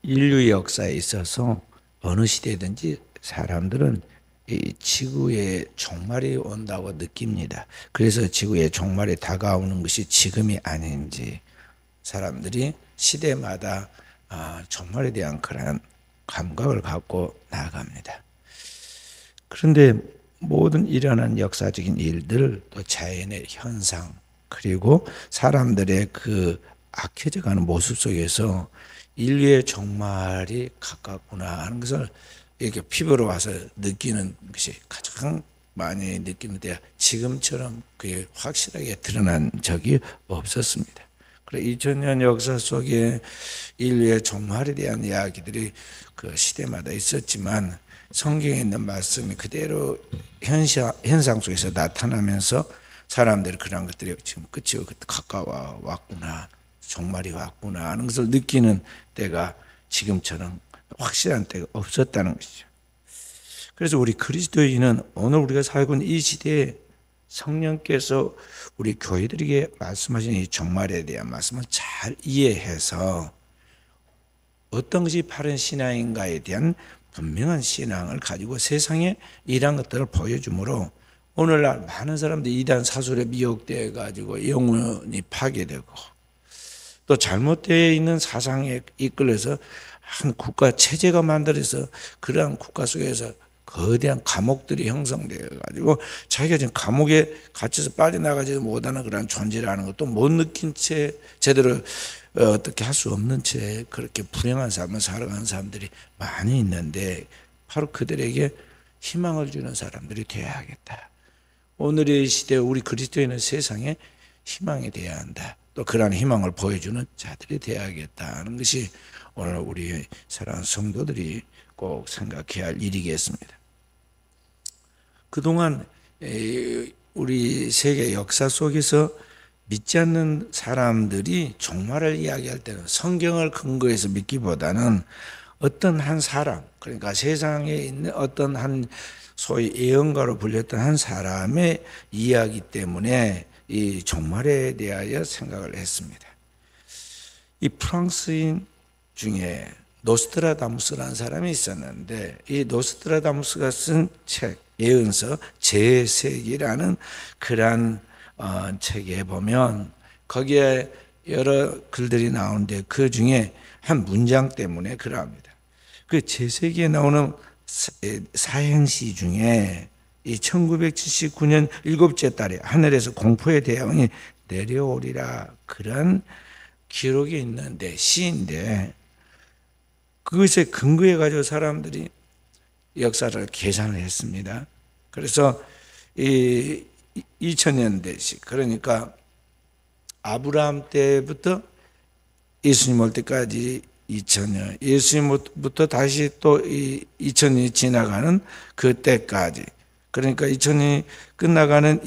인류의 역사에 있어서 어느 시대든지 사람들은 이 지구의 종말이 온다고 느낍니다. 그래서 지구의 종말이 다가오는 것이 지금이 아닌지 사람들이 시대마다 종말에 대한 그런 감각을 갖고 나아갑니다. 그런데 모든 일어난 역사적인 일들, 또 자연의 현상, 그리고 사람들의 그 악해져가는 모습 속에서 인류의 종말이 가깝구나 하는 것을 이렇게 피부로 와서 느끼는 것이 가장 많이 느끼는데, 지금처럼 그게 확실하게 드러난 적이 없었습니다. 그래 2000년 역사 속에 인류의 종말에 대한 이야기들이 그 시대마다 있었지만, 성경에 있는 말씀이 그대로 현상 속에서 나타나면서 사람들이 그런 것들이 지금 끝이 가까워 왔구나, 종말이 왔구나 하는 것을 느끼는 때가 지금처럼 확실한 때가 없었다는 것이죠. 그래서 우리 그리스도인은 오늘 우리가 살고 있는 이 시대에 성령께서 우리 교회들에게 말씀하신 이 종말에 대한 말씀을 잘 이해해서 어떤 것이 바른 신앙인가에 대한 분명한 신앙을 가지고 세상에 이러한 것들을 보여주므로 오늘날 많은 사람들이 이단 사술에 미혹되어 가지고 영혼이 파괴되고, 또 잘못되어 있는 사상에 이끌려서 한 국가 체제가 만들어서 그러한 국가 속에서 거대한 감옥들이 형성되어 가지고 자기가 지금 감옥에 갇혀서 빠져나가지 못하는 그런 존재라는 것도 못 느낀 채 제대로 어떻게 할 수 없는 채 그렇게 불행한 삶을 살아가는 사람들이 많이 있는데, 바로 그들에게 희망을 주는 사람들이 되어야겠다. 오늘의 시대 우리 그리스도인은 세상에 희망이 되어야 한다. 또 그러한 희망을 보여주는 자들이 되어야겠다는 것이 오늘 우리 사랑하는 성도들이 꼭 생각해야 할 일이겠습니다. 그동안 우리 세계 역사 속에서 믿지 않는 사람들이 종말을 이야기할 때는 성경을 근거해서 믿기보다는 어떤 한 사람, 그러니까 세상에 있는 어떤 한 소위 예언가로 불렸던 한 사람의 이야기 때문에 이 종말에 대하여 생각을 했습니다. 이 프랑스인 중에 노스트라다무스라는 사람이 있었는데, 이 노스트라다무스가 쓴 책, 예언서 제世기라는 그러한 책에 보면 거기에 여러 글들이 나오는데 그 중에 한 문장 때문에 그러합니다. 그 제世기에 나오는 사행시 중에 이 1979년 일곱째 달에 하늘에서 공포의 대왕이 내려오리라, 그런 기록이 있는데, 시인데 그것에 근거해 가지고 사람들이 역사를 계산을 했습니다. 그래서 이 2000년대식, 그러니까 아브라함 때부터 예수님 올 때까지 2000년, 예수님부터 다시 또 2000년이 지나가는 그때까지, 그러니까 2000년이 끝나가는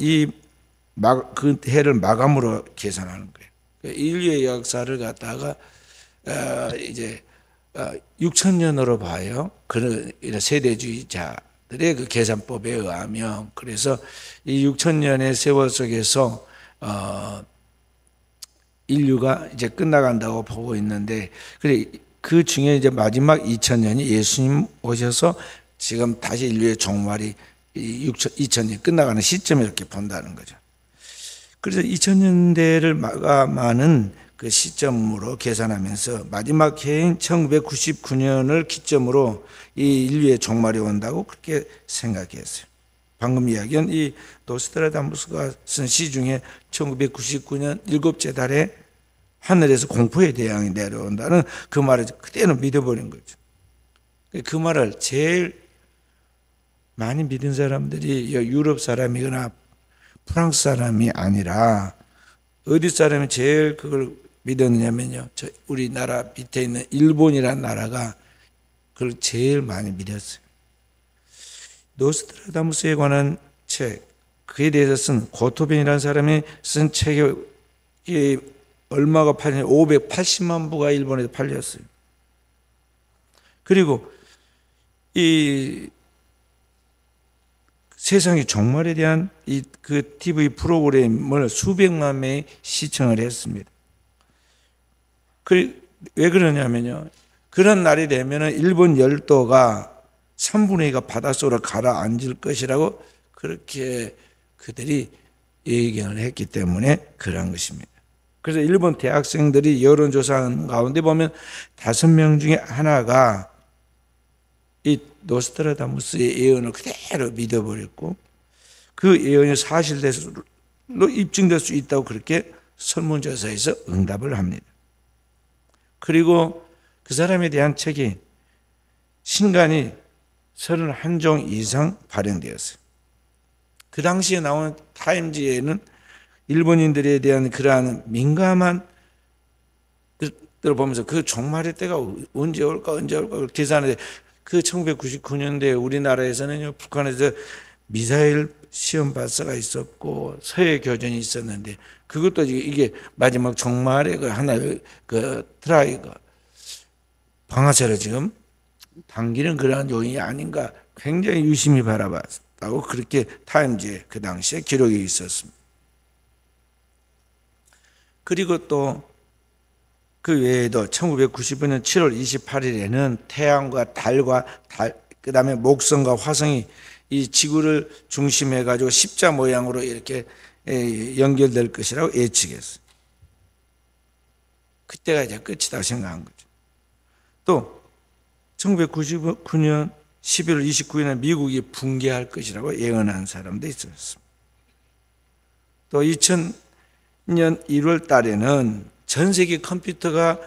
그 해를 마감으로 계산하는 거예요. 인류의 역사를 갖다가 이제 6000년으로 봐요. 그런 세대주의자들의 그 계산법에 의하면. 그래서 이 6000년의 세월 속에서 인류가 이제 끝나간다고 보고 있는데, 그래 그 중에 이제 마지막 2000년이 예수님 오셔서 지금 다시 인류의 종말이 2000년이 끝나가는 시점에 이렇게 본다는 거죠. 그래서 2000년대를 마감하는 그 시점으로 계산하면서 마지막 해인 1999년을 기점으로 이 인류의 종말이 온다고 그렇게 생각했어요. 방금 이야기한 이 노스트라다무스가 쓴 시 중에 1999년 일곱째 달에 하늘에서 공포의 대왕이 내려온다는 그 말을 그대로 믿어버린 거죠. 그 말을 제일 많이 믿은 사람들이 유럽 사람이거나 프랑스 사람이 아니라 어디 사람이 제일 그걸 믿었느냐면요, 우리나라 밑에 있는 일본이라는 나라가 그걸 제일 많이 믿었어요. 노스트라다무스에 관한 책, 그에 대해서 쓴 고토벤이라는 사람이 쓴 책이 얼마가 팔렸냐, 580만 부가 일본에서 팔렸어요. 그리고 이 세상의 종말에 대한 그 TV 프로그램을 수백만 명이 시청을 했습니다. 왜 그러냐면요, 그런 날이 되면은 일본 열도가 3분의 2가 바닷속으로 가라앉을 것이라고 그렇게 그들이 예견을 했기 때문에 그런 것입니다. 그래서 일본 대학생들이 여론조사한 가운데 보면 5명 중에 하나가 이 노스트라다무스의 예언을 그대로 믿어버렸고 그 예언이 사실대로 입증될 수 있다고 그렇게 설문조사에서 응답을 합니다. 그리고 그 사람에 대한 책이 신간이 31종 이상 발행되었어요. 그 당시에 나온 타임지에는 일본인들에 대한 그러한 민감한 것들을 보면서 그 종말의 때가 언제 올까 계산하는데 그 1999년도에 우리나라에서는 북한에서 미사일 시험 발사가 있었고 서해 교전이 있었는데 그것도 이게 마지막 종말의 그 하나의 그 트라이가 방아쇠를 지금 당기는 그러한 요인이 아닌가 굉장히 유심히 바라봤다고 그렇게 타임지에 그 당시에 기록이 있었습니다. 그리고 또 그 외에도 1995년 7월 28일에는 태양과 달과 그 다음에 목성과 화성이 이 지구를 중심해 가지고 십자 모양으로 이렇게 연결될 것이라고 예측했어요. 그때가 이제 끝이라고 생각한 거죠. 또 1999년 11월 29일에 미국이 붕괴할 것이라고 예언한 사람도 있었습니다. 또 2000년 1월 달에는 전 세계 컴퓨터가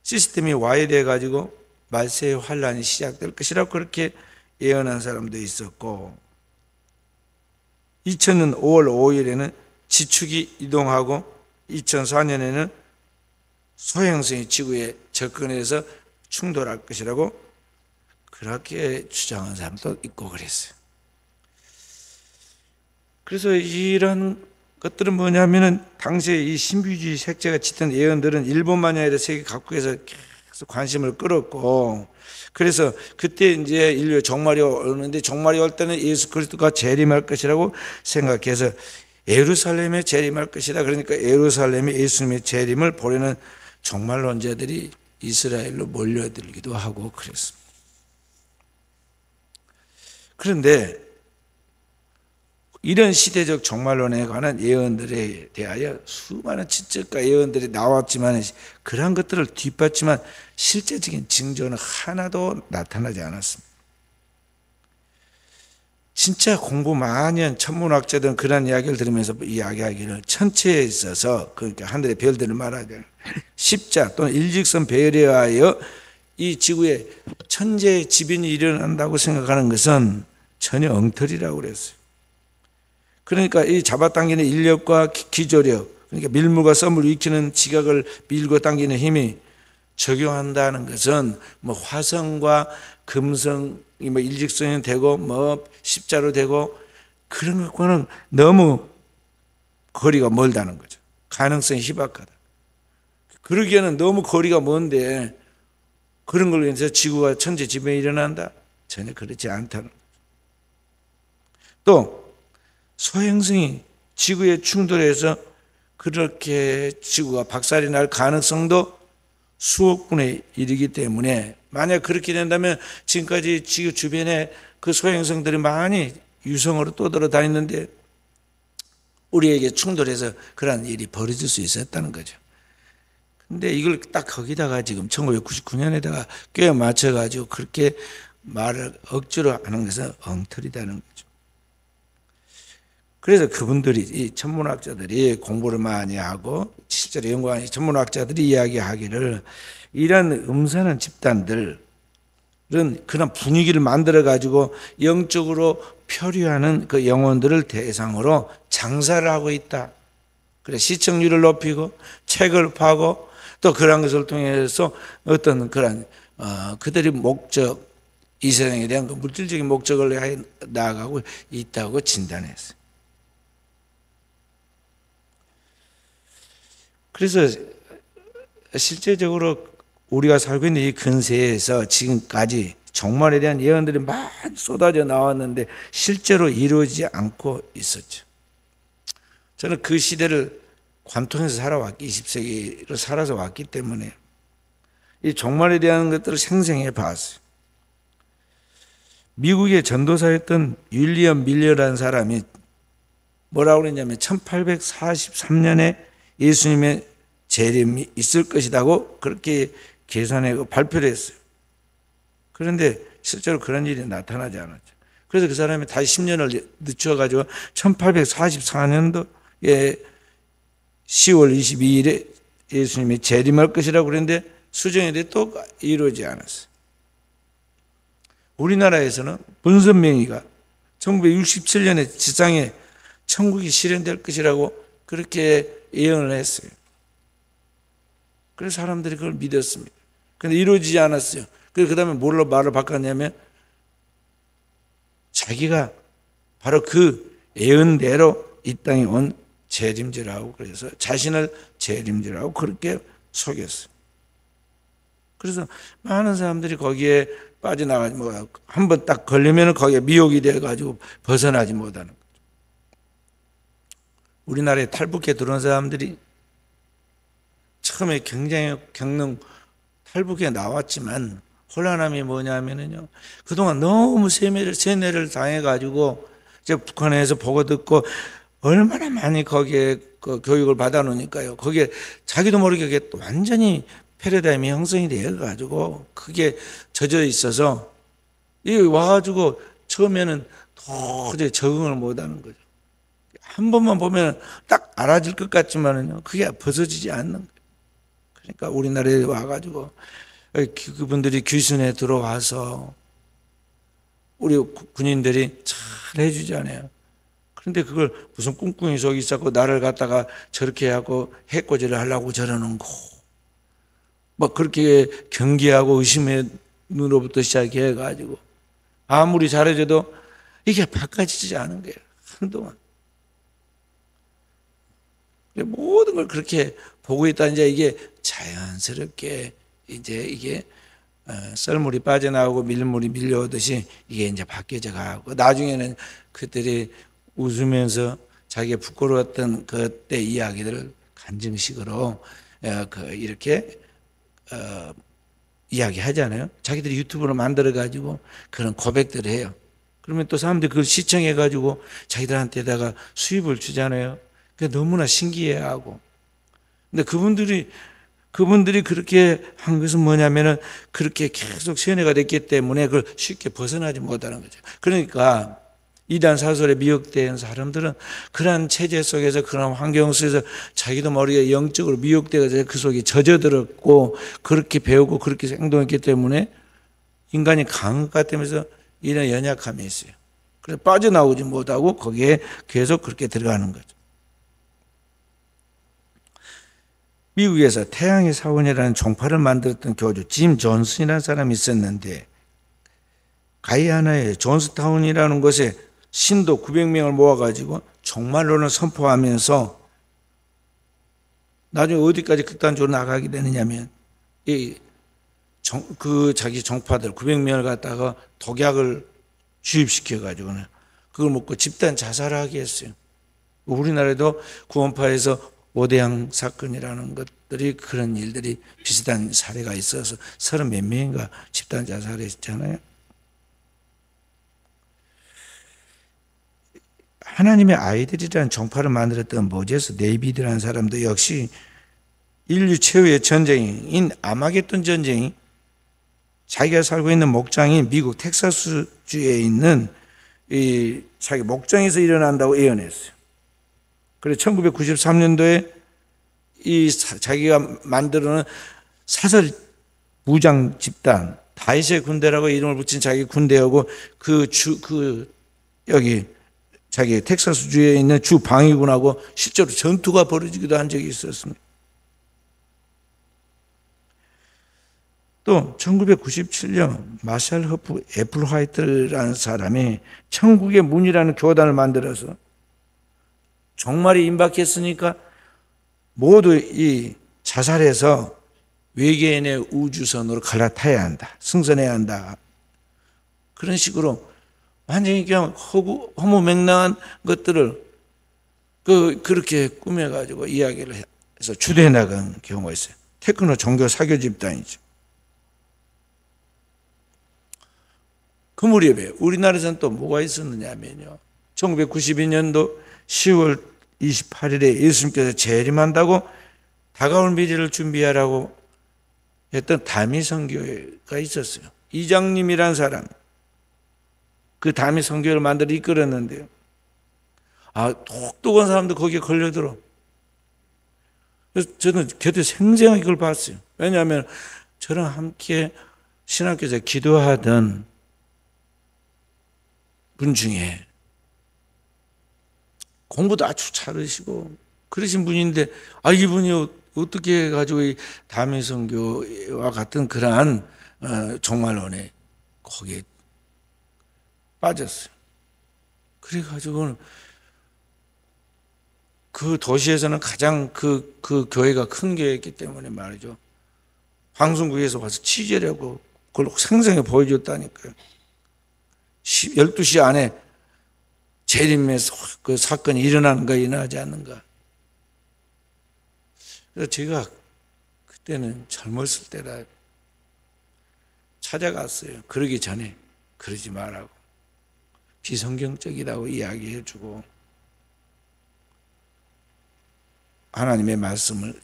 시스템이 와해돼 가지고 말세의 환란이 시작될 것이라고 그렇게 예언한 사람도 있었고 2000년 5월 5일에는 지축이 이동하고 2004년에는 소행성이 지구에 접근해서 충돌할 것이라고 그렇게 주장한 사람도 있고 그랬어요. 그래서 이런 것들은 뭐냐면은 당시에 이 신비주의 색채가 짙은 예언들은 일본만이 아니라 세계 각국에서 계속 관심을 끌었고 그래서 그때 이제 인류의 종말이 오는데 종말이 올 때는 예수 그리스도가 재림할 것이라고 생각해서 예루살렘에 재림할 것이다. 그러니까 예루살렘에 예수님의 재림을 보려는 종말론자들이 이스라엘로 몰려들기도 하고 그랬습니다. 그런데 이런 시대적 종말론에 관한 예언들에 대하여 수많은 지적과 예언들이 나왔지만 그러한 것들을 뒷받침한 실제적인 징조는 하나도 나타나지 않았습니다. 진짜 공부 많이 한 천문학자들은 그런 이야기를 들으면서 이야기하기를 천체에 있어서 그러니까 하늘의 별들을 말하자 십자 또는 일직선 배열에 의하여 이 지구에 천재의 지변이 일어난다고 생각하는 것은 전혀 엉터리라고 그랬어요. 그러니까 이 잡아당기는 인력과 기조력, 그러니까 밀물과 썸을 익히는 지각을 밀고 당기는 힘이 적용한다는 것은 뭐 화성과 금성이 뭐 일직선이 되고 뭐 십자로 되고 그런 것과는 너무 거리가 멀다는 거죠. 가능성이 희박하다. 그러기에는 너무 거리가 먼데 그런 걸로 인해서 지구가 천재 지변이 일어난다? 전혀 그렇지 않다는 거죠. 또 소행성이 지구에 충돌해서 그렇게 지구가 박살이 날 가능성도 수억 분의 1이기 때문에 만약 그렇게 된다면 지금까지 지구 주변에 그 소행성들이 많이 유성으로 떠돌아다녔는데 우리에게 충돌해서 그런 일이 벌어질 수 있었다는 거죠. 근데 이걸 딱 거기다가 지금 1999년에다가 꽤 맞춰가지고 그렇게 말을 억지로 하는 것은 엉터리다는 거죠. 그래서 그분들이, 이 천문학자들이 공부를 많이 하고 실제로 연구하는 천문학자들이 이야기하기를 이런 음산한 집단들은 그런 분위기를 만들어 가지고 영적으로 표류하는 그 영혼들을 대상으로 장사를 하고 있다. 그래 시청률을 높이고 책을 파고 또 그런 것을 통해서 어떤 그런 그들의 목적, 이 세상에 대한 그 물질적인 목적을 나아가고 있다고 진단했어요. 그래서 실제적으로 우리가 살고 있는 이 근세에서 지금까지 종말에 대한 예언들이 많이 쏟아져 나왔는데 실제로 이루어지지 않고 있었죠. 저는 그 시대를 관통해서 살아왔기 20세기로 살아서 왔기 때문에 이 종말에 대한 것들을 생생해 봤어요. 미국의 전도사였던 윌리엄 밀러라는 사람이 뭐라고 그랬냐면 1843년에 예수님의 재림이 있을 것이라고 그렇게 계산하고 발표를 했어요. 그런데 실제로 그런 일이 나타나지 않았죠. 그래서 그 사람이 다시 10년을 늦춰가지고 1844년도에 10월 22일에 예수님이 재림할 것이라고 그랬는데 수정일이 또 이루어지지 않았어요. 우리나라에서는 문선명이가 1967년에 지상에 천국이 실현될 것이라고 그렇게 예언을 했어요. 그래서 사람들이 그걸 믿었습니다. 그런데 이루어지지 않았어요. 그래서 그 다음에 뭘로 말을 바꿨냐면 자기가 바로 그 예언대로 이 땅에 온 재림주라고, 그래서 자신을 재림주라고 그렇게 속였어요. 그래서 많은 사람들이 거기에 빠져나가지 못하고 한번 딱 걸리면 거기에 미혹이 돼가지고 벗어나지 못하는 거죠. 우리나라에 탈북해 들어온 사람들이 처음에 굉장히 겪는 탈북에 나왔지만 혼란함이 뭐냐면요, 그동안 너무 세뇌를 당해가지고 이제 북한에서 보고 듣고 얼마나 많이 거기에 그 교육을 받아놓으니까요, 거기에 자기도 모르게 완전히 패러다임이 형성이 되어가지고 그게 젖어 있어서 이 와가지고 처음에는 도저히 적응을 못하는 거죠. 한 번만 보면 딱 알아질 것 같지만은요, 그게 벗어지지 않는 거예요. 그러니까 우리나라에 와가지고 그분들이 귀순에 들어와서 우리 군인들이 잘 해주잖아요. 그런데 그걸 무슨 꿍꿍이 속이 있었고 나를 갖다가 저렇게 하고 해코지를 하려고 저러는 거, 뭐 그렇게 경계하고 의심의 눈으로부터 시작해가지고 아무리 잘해줘도 이게 바꿔지지 않은 거예요. 한동안 모든 걸 그렇게 보고 있다. 이제 이게 자연스럽게 이제 이게 썰물이 빠져나오고 밀물이 밀려오듯이 이게 이제 바뀌어져 가고, 나중에는 그들이 웃으면서 자기가 부끄러웠던 그때 이야기들을 간증식으로 이렇게 이야기하잖아요. 자기들이 유튜브로 만들어 가지고 그런 고백들을 해요. 그러면 또 사람들이 그걸 시청해 가지고 자기들한테다가 수입을 주잖아요. 그게 너무나 신기해하고. 근데 그분들이 그렇게 한 것은 뭐냐면은 그렇게 계속 세뇌가 됐기 때문에 그걸 쉽게 벗어나지 못하는 거죠. 그러니까 이단 사설에 미혹된 사람들은 그런 체제 속에서, 그런 환경 속에서 자기도 모르게 영적으로 미혹되어서 그 속에 젖어들었고 그렇게 배우고 그렇게 행동했기 때문에 인간이 강한 것 같으면서 이런 연약함이 있어요. 그래서 빠져나오지 못하고 거기에 계속 그렇게 들어가는 거죠. 미국에서 태양의 사원이라는 종파를 만들었던 교주 짐 존슨이라는 사람이 있었는데, 가이아나의 존스타운이라는 곳에 신도 900명을 모아가지고 종말론을 선포하면서 나중에 어디까지 극단적으로 나가게 되느냐면 자기 종파들 900명을 갖다가 독약을 주입시켜가지고는 그걸 먹고 집단 자살을 하게 했어요. 우리나라에도 구원파에서 오대양 사건이라는 것들이, 그런 일들이 비슷한 사례가 있어서 30몇 명인가 집단 자살했잖아요. 하나님의 아이들이라는 종파를 만들었던 모제스 데이비드라는 사람도 역시 인류 최후의 전쟁인 아마겟돈 전쟁이 자기가 살고 있는 목장인 미국 텍사스주에 있는 이 자기 목장에서 일어난다고 예언했어요. 그래서 1993년도에 이 자기가 만들어놓은 사설 무장 집단 다윗의 군대라고 이름을 붙인 자기 군대하고 여기 자기 텍사스주에 있는 주 방위군하고 실제로 전투가 벌어지기도 한 적이 있었습니다. 또 1997년 마샬 허프 애플화이트라는 사람이 천국의 문이라는 교단을 만들어서 종말이 임박했으니까 모두 이 자살해서 외계인의 우주선으로 갈아타야 한다, 승선해야 한다, 그런 식으로 완전히 그냥 허무맹랑한 것들을 그렇게 꾸며가지고 이야기를 해서 주도해 나간 경우가 있어요. 테크노 종교 사교 집단이죠. 그 무렵에 우리나라에서는 또 뭐가 있었느냐면요. 1992년도 10월 28일에 예수님께서 재림한다고 다가올 미래를 준비하라고 했던 다미선교회가 있었어요. 이장님이란 사람, 그 다미선교회를 만들어 이끌었는데요. 똑똑한 사람도 거기에 걸려들어. 그래서 저는 곁에 생생하게 그걸 봤어요. 왜냐하면 저랑 함께 신학교에서 기도하던 분 중에 공부도 아주 잘하시고 그러신 분인데 이분이 어떻게 해가지고 이 다미선교와 같은 그러한 종말론에 거기에 빠졌어요. 그래가지고 그 도시에서는 가장 그 교회가 큰 교회였기 때문에 말이죠. 방송국에서 와서 취재하고 그걸 생생히 보여줬다니까요. 12시 안에 재림의 그 사건이 일어나는가 일어나지 않는가. 그래서 제가 그때는 젊었을 때라 찾아갔어요. 그러기 전에 그러지 말라고. 비성경적이라고 이야기해주고 하나님의 말씀을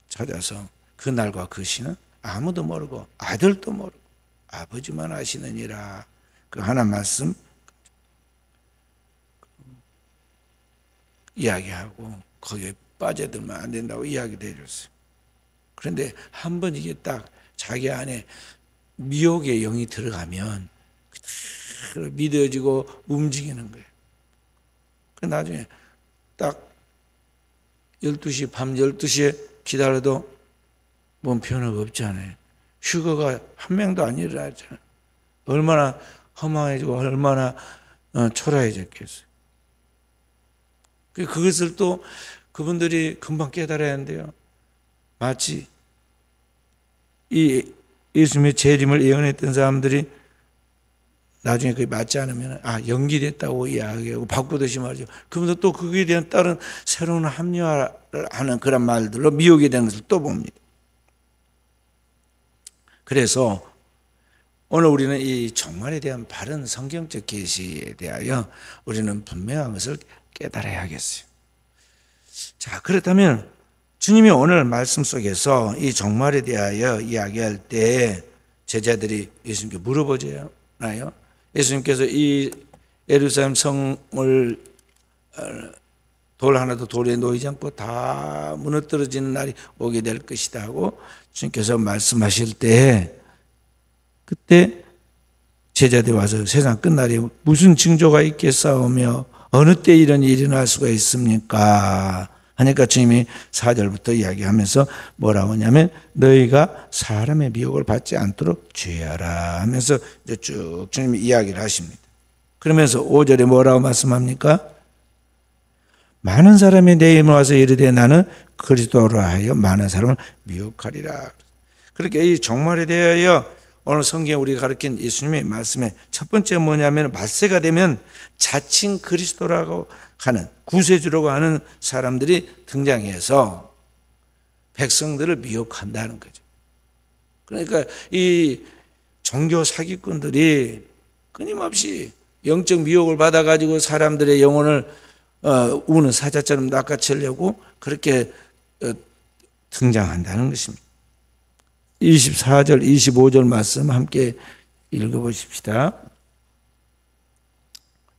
찾아서 그날과 그 시는 아무도 모르고 아들도 모르고 아버지만 아시느니라. 그 하나 말씀 이야기하고 거기에 빠져들면 안 된다고 이야기를 해줬어요. 그런데 한 번 이게 딱 자기 안에 미혹의 영이 들어가면 믿어지고 움직이는 거예요. 그 나중에 딱 12시, 밤 12시에 기다려도 뭔 변화가 없잖아요. 휴거가 한 명도 안 일어나잖아요. 얼마나 허망해지고 얼마나 초라해졌겠어요. 그것을 또 그분들이 금방 깨달아야 한대요. 마치 이 예수님의 재림을 예언했던 사람들이 나중에 그게 맞지 않으면 연기됐다고 이야기하고 바꾸듯이 말이죠. 그분들 또 거기에 대한 다른 새로운 합리화를 하는 그런 말들로 미혹이 되는 것을 또 봅니다. 그래서 오늘 우리는 이 종말에 대한 바른 성경적 계시에 대하여 우리는 분명한 것을 깨달아야겠어요. 자, 그렇다면 주님이 오늘 말씀 속에서 이 종말에 대하여 이야기할 때 제자들이 예수님께 물어보잖아요. 예수님께서 이 예루살렘 성을 돌 하나도 돌에 놓이지 않고 다 무너뜨려지는 날이 오게 될 것이다 하고 주님께서 말씀하실 때 그때 제자들이 와서 세상 끝날에 무슨 징조가 있겠사오며 어느 때 이런 일이 일어날 수가 있습니까? 하니까 주님이 4절부터 이야기하면서 뭐라고 하냐면 너희가 사람의 미혹을 받지 않도록 주의하라 하면서 이제 쭉 주님이 이야기를 하십니다. 그러면서 5절에 뭐라고 말씀합니까? 많은 사람이 내 이름으로 와서 이르되 나는 그리스도로 하여 많은 사람을 미혹하리라. 그렇게 이 종말에 대하여 오늘 성경에 우리가 가르친 예수님의 말씀의 첫 번째 뭐냐면 말세가 되면 자칭 그리스도라고 하는 구세주라고 하는 사람들이 등장해서 백성들을 미혹한다는 거죠. 그러니까 이 종교 사기꾼들이 끊임없이 영적 미혹을 받아가지고 사람들의 영혼을 우는 사자처럼 낚아채려고 그렇게 등장한다는 것입니다. 24절, 25절 말씀 함께 읽어보십시다.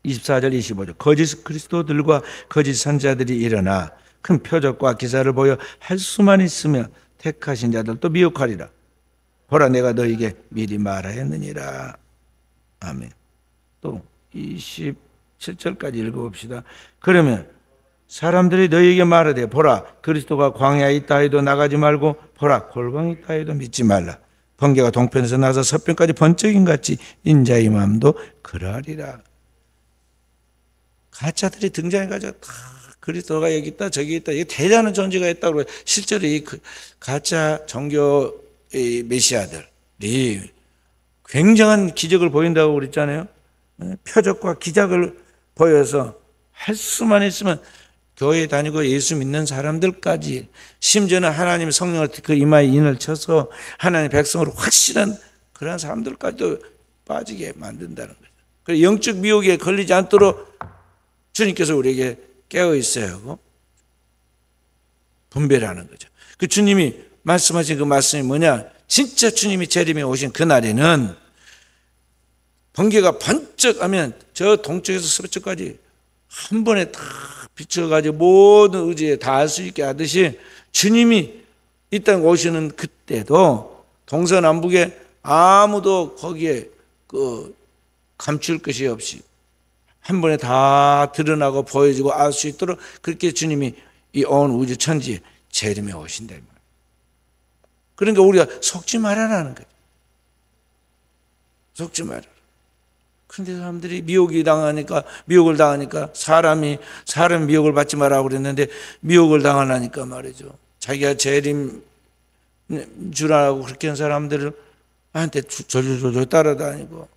24절, 25절. 거짓 그리스도들과 거짓 선지자들이 일어나 큰 표적과 기사를 보여 할 수만 있으면 택하신 자들도 미혹하리라. 보라, 내가 너에게 미리 말하였느니라. 아멘. 또 27절까지 읽어봅시다. 그러면 사람들이 너희에게 말하되 보라, 그리스도가 광야에 있다 해도 나가지 말고 보라, 골방에 있다 해도 믿지 말라. 번개가 동편에서 나서 서편까지 번쩍인 같이 인자의 마음도 그러하리라. 가짜들이 등장해가지고 다 그리스도가 여기 있다 저기 있다 이게 대단한 존재가 있다고 실제로 이 가짜 종교 메시아들이 굉장한 기적을 보인다고 그랬잖아요. 표적과 기적을 보여서 할 수만 있으면 교회 다니고 예수 믿는 사람들까지 심지어는 하나님 성령을 그 이마에 인을 쳐서 하나님 백성으로 확실한 그런 사람들까지도 빠지게 만든다는 거죠. 그래서 영적 미혹에 걸리지 않도록 주님께서 우리에게 깨어 있어야 하고 분별하는 거죠. 그 주님이 말씀하신 그 말씀이 뭐냐? 진짜 주님이 재림에 오신 그날에는 번개가 번쩍하면 저 동쪽에서 서쪽까지 한 번에 다 비춰가지고 모든 의지에 다 알 수 있게 하듯이 주님이 이 땅에 오시는 그때도 동서남북에 아무도 거기에 감출 것이 없이 한 번에 다 드러나고 보여지고 알 수 있도록 그렇게 주님이 이 온 우주 천지에 재림에 오신다. 그러니까 우리가 속지 말아라는 거죠. 속지 말아라. 그런데 사람들이 미혹을 당하니까 사람이 미혹을 받지 말라고 그랬는데 미혹을 당하니까 말이죠. 자기가 재림 주라고 그렇게 한 사람들을 한테 졸졸 따라다니고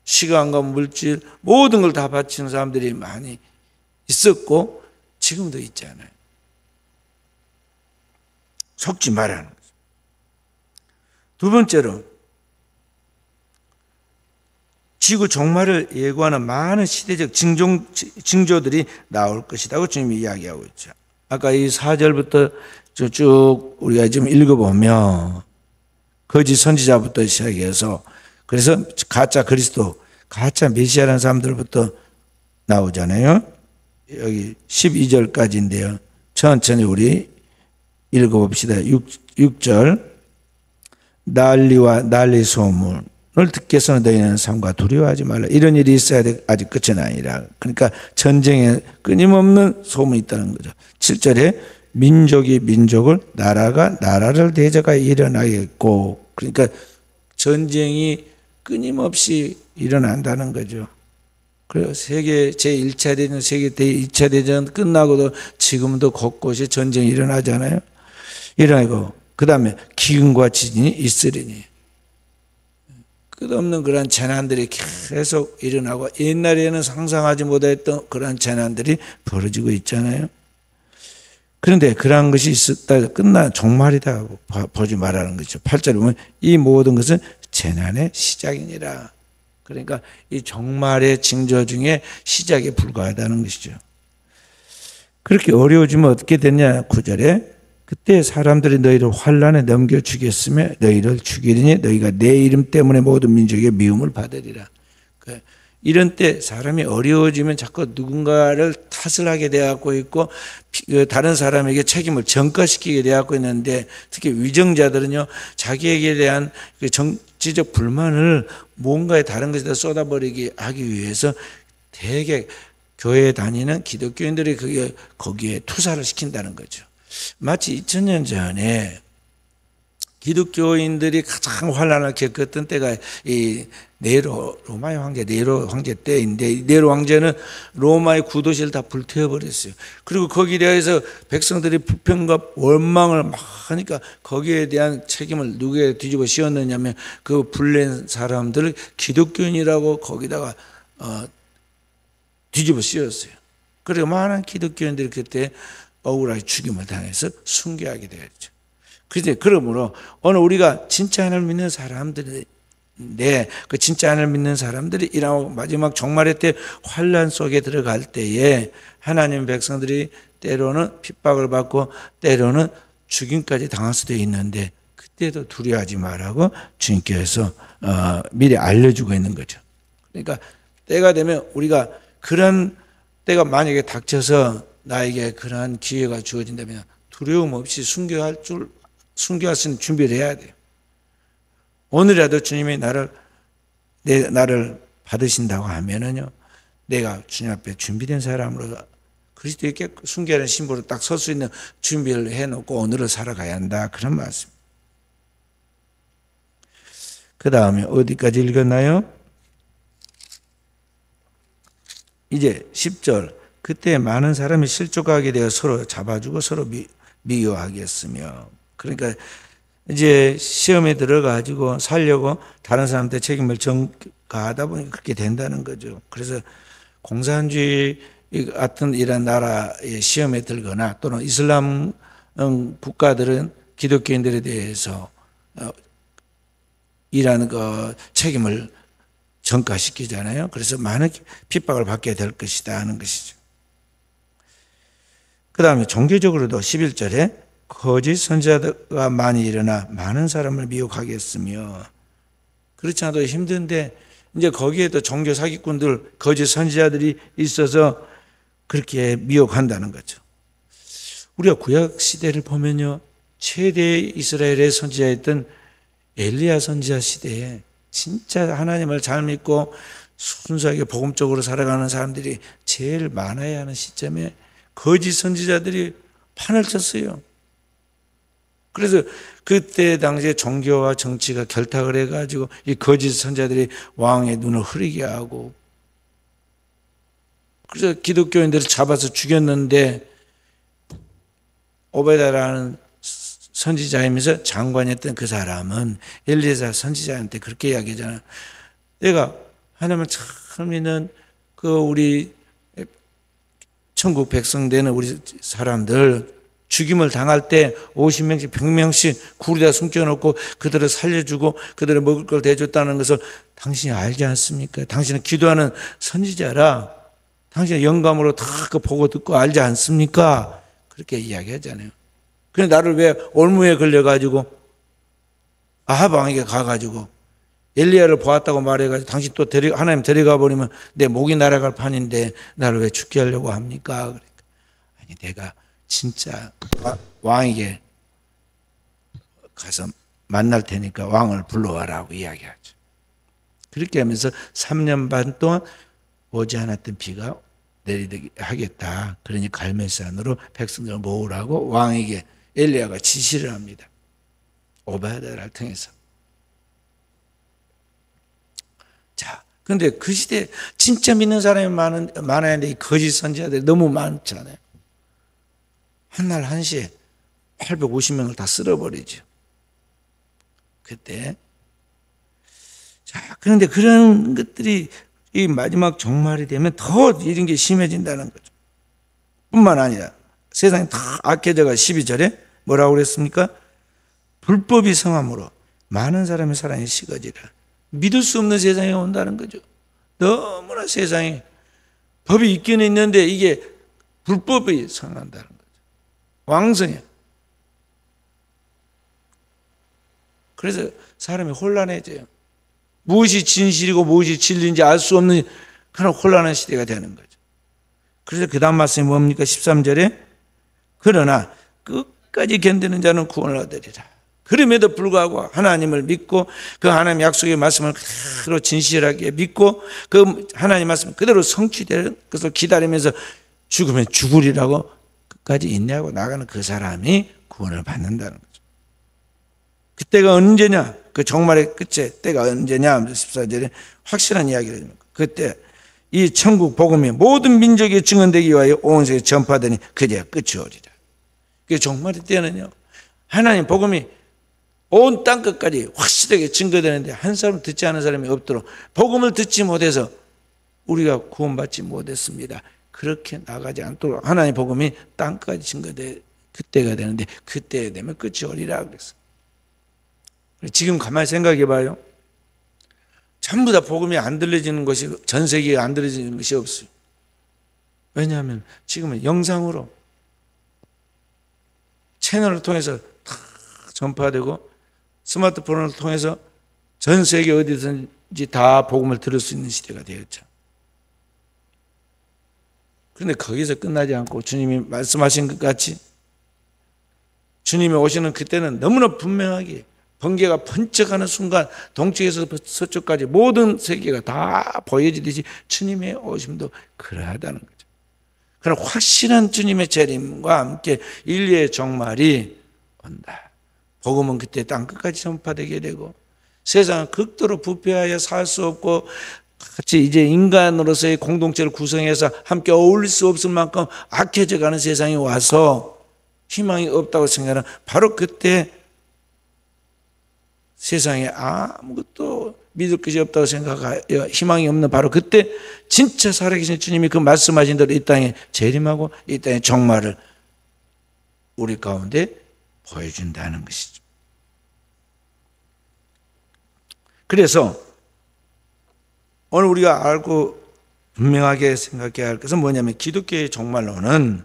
시간과 물질 모든 걸 다 바치는 사람들이 많이 있었고 지금도 있잖아요. 속지 말라는 거죠. 두 번째로 지구 종말을 예고하는 많은 시대적 징조들이 나올 것이라고 주님이 이야기하고 있죠. 아까 이 4절부터 쭉 우리가 좀 읽어보면 거짓 선지자부터 시작해서 그래서 가짜 그리스도, 가짜 메시아라는 사람들부터 나오잖아요. 여기 12절까지인데요. 천천히 우리 읽어봅시다. 6절 난리와 난리 소문을 듣겠으나 너희는 삼가 두려워하지 말라. 이런 일이 있어야 돼. 아직 끝은 아니라. 그러니까 전쟁에 끊임없는 소문이 있다는 거죠. 7절에 민족이 민족을, 나라가 나라를 대적하여 일어나겠고, 그러니까 전쟁이 끊임없이 일어난다는 거죠. 그리고 세계 제1차 대전, 세계 제2차 대전 끝나고도 지금도 곳곳에 전쟁이 일어나잖아요. 일어나고 그 다음에 기근과 지진이 있으리니 끝없는 그런 재난들이 계속 일어나고 옛날에는 상상하지 못했던 그런 재난들이 벌어지고 있잖아요. 그런데 그러한 것이 있었다 끝나 종말이다 하고 보지 말라는 거죠. 8절에 보면 이 모든 것은 재난의 시작이니라. 그러니까 이 종말의 징조 중에 시작에 불과하다는 것이죠. 그렇게 어려워지면 어떻게 되냐. 9절에 그때 사람들이 너희를 환난에 넘겨주겠으며 너희를 죽이리니 너희가 내 이름 때문에 모든 민족의 미움을 받으리라. 이런 때 사람이 어려워지면 자꾸 누군가를 탓을 하게 되어갖고 있고 다른 사람에게 책임을 전가시키게 되어갖고 있는데 특히 위정자들은요 자기에게 대한 정치적 불만을 뭔가에 다른 것에다 쏟아버리게 하기 위해서 대개 교회에 다니는 기독교인들이 거기에 투사를 시킨다는 거죠. 마치 2000년 전에 기독교인들이 가장 환란을 겪었던 때가 이 로마의 황제 네로 황제 때인데, 네로 황제는 로마의 구도시를 다 불태워버렸어요. 그리고 거기에 대해서 백성들이 불평과 원망을 막 하니까 거기에 대한 책임을 누구에게 뒤집어 씌웠느냐면 그 불낸 사람들을 기독교인이라고 거기다가 뒤집어 씌웠어요. 그리고 많은 기독교인들이 그때 억울하게 죽임을 당해서 순교하게 되었죠. 그러므로 오늘 우리가 진짜 하나님을 믿는 사람들인데 그 진짜 하나님을 믿는 사람들이 이런 마지막 종말의 때 환난 속에 들어갈 때에 하나님 백성들이 때로는 핍박을 받고 때로는 죽임까지 당할 수도 있는데 그때도 두려워하지 말라고 주님께서 미리 알려주고 있는 거죠. 그러니까 때가 되면 우리가 그런 때가 만약에 닥쳐서 나에게 그러한 기회가 주어진다면 두려움 없이 순교할 수 있는 준비를 해야 돼요. 오늘이라도 주님이 나를 받으신다고 하면은요, 내가 주님 앞에 준비된 사람으로 그리스도께 순교하는 신부로 딱 설 수 있는 준비를 해놓고 오늘을 살아가야 한다. 그런 말씀. 그 다음에 어디까지 읽었나요? 이제 10절. 그때 많은 사람이 실족하게 되어 서로 잡아주고 서로 미워하겠으며. 그러니까 이제 시험에 들어가지고 살려고 다른 사람한테 책임을 전가하다 보니까 그렇게 된다는 거죠. 그래서 공산주의 같은 이런 나라의 시험에 들거나 또는 이슬람 국가들은 기독교인들에 대해서 이라는 책임을 전가시키잖아요. 그래서 많은 핍박을 받게 될 것이다 하는 것이죠. 그 다음에 종교적으로도 11절에 거짓 선지자가 많이 일어나 많은 사람을 미혹하겠으며, 그렇지 않아도 힘든데 이제 거기에도 종교 사기꾼들, 거짓 선지자들이 있어서 그렇게 미혹한다는 거죠. 우리가 구약 시대를 보면요, 최대 이스라엘의 선지자였던 엘리야 선지자 시대에 진짜 하나님을 잘 믿고 순수하게 복음적으로 살아가는 사람들이 제일 많아야 하는 시점에 거짓 선지자들이 판을 쳤어요. 그래서 그때 당시에 종교와 정치가 결탁을 해가지고 이 거짓 선지자들이 왕의 눈을 흐리게 하고, 그래서 기독교인들을 잡아서 죽였는데, 오베다라는 선지자이면서 장관이었던 그 사람은 엘리에zer 선지자한테 그렇게 이야기하잖아. 내가 하나님을 참 믿는 그 우리 천국 백성 되는 우리 사람들 죽임을 당할 때 50명씩 100명씩 굴에다 숨겨놓고 그들을 살려주고 그들을 먹을 걸 대줬다는 것을 당신이 알지 않습니까? 당신은 기도하는 선지자라 당신의 영감으로 다 그 보고 듣고 알지 않습니까? 그렇게 이야기하잖아요. 그런데 나를 왜 올무에 걸려가지고 아합 왕에게 가가지고 엘리야를 보았다고 말해가지고 당신 또 하나님 데려가 버리면 내 목이 날아갈 판인데 나를 왜 죽게 하려고 합니까? 그러니까 아니, 내가 진짜 왕에게 가서 만날 테니까 왕을 불러와라고 이야기하죠. 그렇게 하면서 3년 반 동안 오지 않았던 비가 내리게 하겠다. 그러니 갈멜산으로 백성들을 모으라고 왕에게 엘리야가 지시를 합니다. 오바댜를 통해서. 자, 그런데 그 시대에 진짜 믿는 사람이 많아야 하는데 이 거짓 선지자들이 너무 많잖아요. 한날 한시에 850명을 다 쓸어버리죠. 그때. 자, 그런데 그런 것들이 이 마지막 종말이 되면 더 이런 게 심해진다는 거죠. 뿐만 아니라 세상이 다 악해져가 12절에 뭐라고 그랬습니까? 불법이 성함으로 많은 사람의 사랑이 식어지라. 믿을 수 없는 세상이 온다는 거죠. 너무나 세상에 법이 있기는 있는데 이게 불법이 성한다는 거죠. 왕성해. 그래서 사람이 혼란해져요. 무엇이 진실이고 무엇이 진리인지 알 수 없는 그런 혼란한 시대가 되는 거죠. 그래서 그 다음 말씀이 뭡니까? 13절에 그러나 끝까지 견디는 자는 구원을 얻으리라. 그럼에도 불구하고 하나님을 믿고 그 하나님 약속의 말씀을 그대로 진실하게 믿고 그 하나님 말씀 그대로 성취되는 것을 기다리면서 죽으면 죽으리라고 끝까지 인내하고 나가는 그 사람이 구원을 받는다는 거죠. 그때가 언제냐? 그 종말의 끝에 때가 언제냐? 14절에 확실한 이야기를 해줍니다. 그때 이 천국 복음이 모든 민족에 증언되기 위하여 온 세계에 전파되니 그제야 끝이 오리라. 그 종말의 때는요, 하나님 복음이 온 땅 끝까지 확실하게 증거되는데 한 사람 듣지 않은 사람이 없도록 복음을 듣지 못해서 우리가 구원받지 못했습니다. 그렇게 나가지 않도록 하나님 복음이 땅 끝까지 증거돼 그때가 되는데 그때 되면 끝이 오리라 그랬어요. 지금 가만히 생각해 봐요. 전부 다 복음이 안 들려지는 것이 전 세계에 안 들려지는 것이 없어요. 왜냐하면 지금은 영상으로 채널을 통해서 다 전파되고 스마트폰을 통해서 전 세계 어디든지 다 복음을 들을 수 있는 시대가 되었죠. 그런데 거기서 끝나지 않고 주님이 말씀하신 것 같이 주님이 오시는 그때는 너무나 분명하게 번개가 번쩍하는 순간 동쪽에서 서쪽까지 모든 세계가 다 보여지듯이 주님의 오심도 그러하다는 거죠. 그런 확실한 주님의 재림과 함께 인류의 종말이 온다. 복음은 그때 땅 끝까지 전파되게 되고 세상은 극도로 부패하여 살 수 없고 같이 이제 인간으로서의 공동체를 구성해서 함께 어울릴 수 없을 만큼 악해져 가는 세상이 와서 희망이 없다고 생각하는 바로 그때 세상에 아무것도 믿을 것이 없다고 생각하여 희망이 없는 바로 그때 진짜 살아계신 주님이 그 말씀하신 대로 이 땅에 재림하고 이 땅의 종말을 우리 가운데 보여준다는 것이죠. 그래서 오늘 우리가 알고 분명하게 생각해야 할 것은 뭐냐면 기독교의 종말론은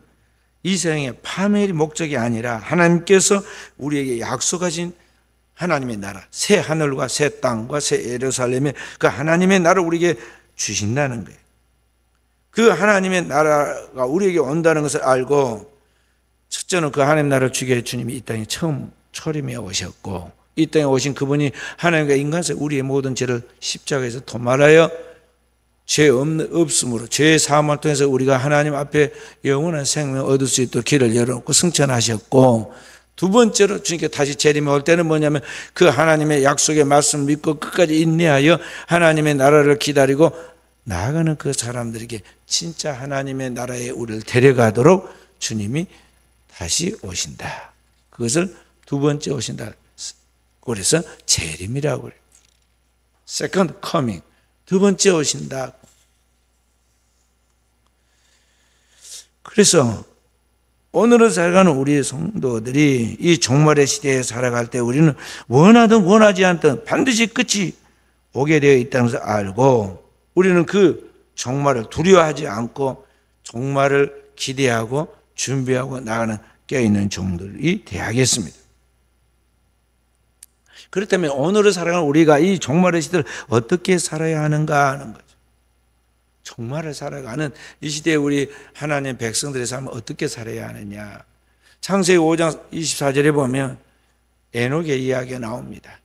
이 세상의 파멸이 목적이 아니라 하나님께서 우리에게 약속하신 하나님의 나라, 새 하늘과 새 땅과 새 예루살렘의 그 하나님의 나라를 우리에게 주신다는 거예요. 그 하나님의 나라가 우리에게 온다는 것을 알고, 첫째는 그 하나님 나라를 주기 위해 주님이 이 땅에 처음 초림해 오셨고, 이 땅에 오신 그분이 하나님과 인간에서 우리의 모든 죄를 십자가에서 도말하여 죄 없음으로 죄의 사함을 통해서 우리가 하나님 앞에 영원한 생명을 얻을 수 있도록 길을 열어놓고 승천하셨고, 두 번째로 주님께 다시 재림해 올 때는 뭐냐면 그 하나님의 약속의 말씀을 믿고 끝까지 인내하여 하나님의 나라를 기다리고 나아가는 그 사람들에게 진짜 하나님의 나라에 우리를 데려가도록 주님이 다시 오신다. 그것을 두 번째 오신다. 그래서 재림이라고 그래요. Second coming. 두 번째 오신다. 그래서 오늘을 살아가는 우리의 성도들이 이 종말의 시대에 살아갈 때 우리는 원하든 원하지 않든 반드시 끝이 오게 되어 있다는 것을 알고, 우리는 그 종말을 두려워하지 않고 종말을 기대하고 준비하고 나가는 깨어있는 종들이 되어야겠습니다. 그렇다면 오늘을 살아가는 우리가 이 종말의 시대를 어떻게 살아야 하는가 하는 거죠. 종말을 살아가는 이 시대에 우리 하나님 백성들의 삶을 어떻게 살아야 하느냐. 창세기 5장 24절에 보면 에녹의 이야기가 나옵니다.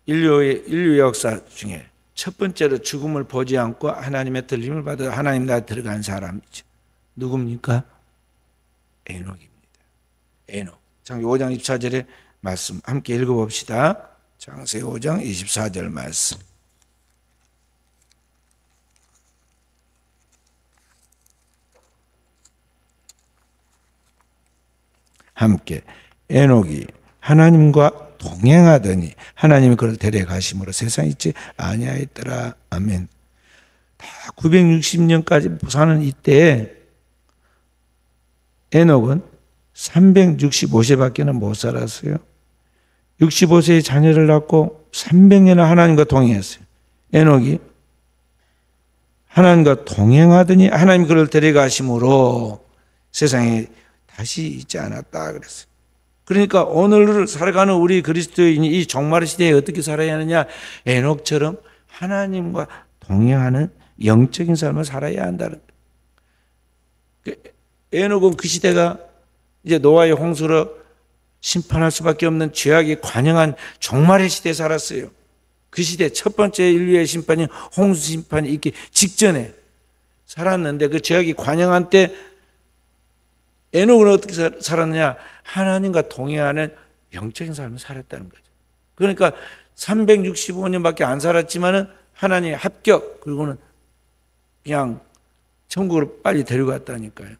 인류 역사 중에 첫 번째로 죽음을 보지 않고 하나님의 들림을 받아 하나님 나라에 들어간 사람이죠. 누굽니까? 에녹입니다. 에녹. 창세기 5장 24절의 말씀 함께 읽어봅시다. 창세기 5장 24절 말씀. 함께. 에녹이 하나님과 동행하더니 하나님이 그를 데려가심으로 세상에 있지 아니하였더라. 아멘. 다 960년까지 사는 이때에 에녹은 365세밖에는 못 살았어요. 65세에 자녀를 낳고 300년을 하나님과 동행했어요. 에녹이 하나님과 동행하더니 하나님이 그를 데려가심으로 세상에 다시 있지 않았다 그랬어요. 그러니까 오늘을 살아가는 우리 그리스도인이 이 종말의 시대에 어떻게 살아야 하느냐? 에녹처럼 하나님과 동행하는 영적인 삶을 살아야 한다는 거예요. 에녹은 그 시대가 이제 노아의 홍수로 심판할 수밖에 없는 죄악이 관영한 종말의 시대에 살았어요. 그 시대 첫 번째 인류의 심판이 홍수 심판이 있기 직전에 살았는데, 그 죄악이 관영한 때 에녹은 어떻게 살았느냐? 하나님과 동행하는 영적인 삶을 살았다는 거죠. 그러니까 365년밖에 안 살았지만은 하나님의 합격, 그리고는 그냥 천국으로 빨리 데려갔다니까요.